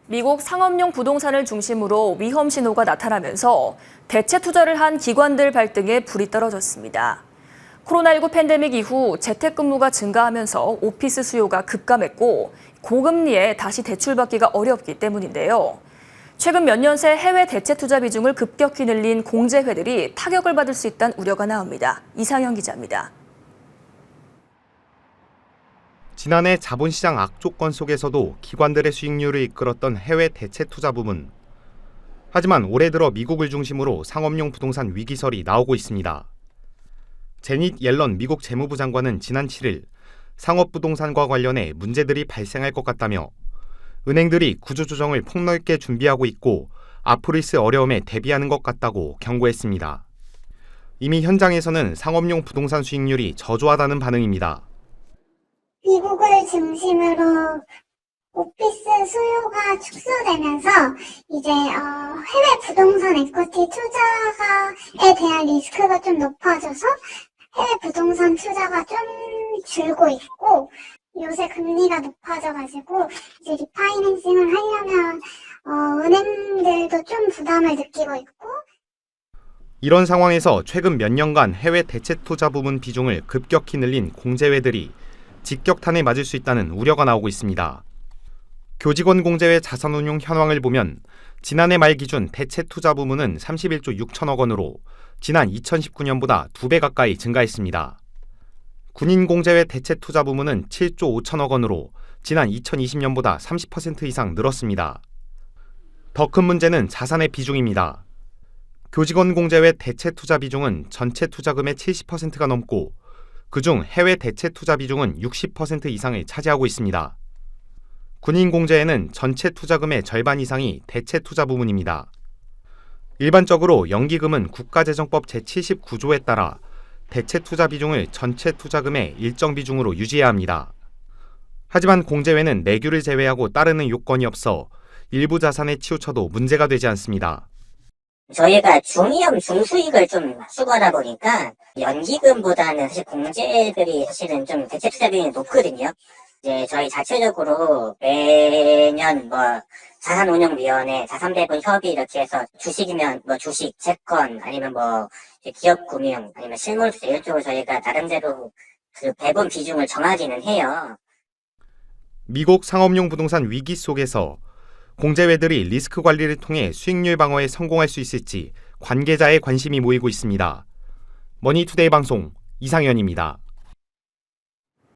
미국 상업용 부동산을 중심으로 위험 신호가 나타나면서 대체 투자를 한 기관들 발등에 불이 떨어졌습니다. 코로나19 팬데믹 이후 재택근무가 증가하면서 오피스 수요가 급감했고 고금리에 다시 대출받기가 어렵기 때문인데요. 최근 몇 년 새 해외 대체 투자 비중을 급격히 늘린 공제회들이 타격을 받을 수 있다는 우려가 나옵니다. 이상현 기자입니다. 지난해 자본시장 악조건 속에서도 기관들의 수익률을 이끌었던 해외 대체 투자 부문. 하지만 올해 들어 미국을 중심으로 상업용 부동산 위기설이 나오고 있습니다. 제닛 옐런 미국 재무부 장관은 지난 7일 상업부동산과 관련해 문제들이 발생할 것 같다며 은행들이 구조조정을 폭넓게 준비하고 있고 앞으로 있을 어려움에 대비하는 것 같다고 경고했습니다. 이미 현장에서는 상업용 부동산 수익률이 저조하다는 반응입니다. 미국을 중심으로 오피스 수요가 축소되면서 이제 해외 부동산 에쿼티 투자에 대한 리스크가 좀 높아져서 해외 부동산 투자가 좀 줄고 있고 요새 금리가 높아져가지고 이제 리파이낸싱을 하려면 은행들도 좀 부담을 느끼고 있고 이런 상황에서 최근 몇 년간 해외 대체 투자 부문 비중을 급격히 늘린 공제회들이 직격탄에 맞을 수 있다는 우려가 나오고 있습니다. 교직원 공제회 자산운용 현황을 보면 지난해 말 기준 대체 투자 부문은 31조 6천억 원으로 지난 2019년보다 2배 가까이 증가했습니다. 군인 공제회 대체 투자 부문은 7조 5천억 원으로 지난 2020년보다 30% 이상 늘었습니다. 더 큰 문제는 자산의 비중입니다. 교직원 공제회 대체 투자 비중은 전체 투자금의 70%가 넘고 그중 해외 대체 투자 비중은 60% 이상을 차지하고 있습니다. 군인 공제에는 전체 투자금의 절반 이상이 대체 투자 부문입니다. 일반적으로 연기금은 국가재정법 제79조에 따라 대체 투자 비중을 전체 투자금의 일정 비중으로 유지해야 합니다. 하지만 공제회는 내규를 제외하고 따르는 요건이 없어 일부 자산에 치우쳐도 문제가 되지 않습니다. 저희가 중위험 중수익을 좀 추구하다 보니까 연기금보다는 사실 공제들이 사실은 좀 대체 투자 비율이 높거든요. 이제 저희 자체적으로 매년 자산운용위원회, 자산배분 협의 이렇게 해서 주식이면 주식, 채권 아니면 기업금융 아니면 실물투자 이런 쪽으로 저희가 나름대로 그 배분 비중을 정하기는 해요. 미국 상업용 부동산 위기 속에서 공제회들이 리스크 관리를 통해 수익률 방어에 성공할 수 있을지 관계자의 관심이 모이고 있습니다. 머니투데이 방송 이상현입니다.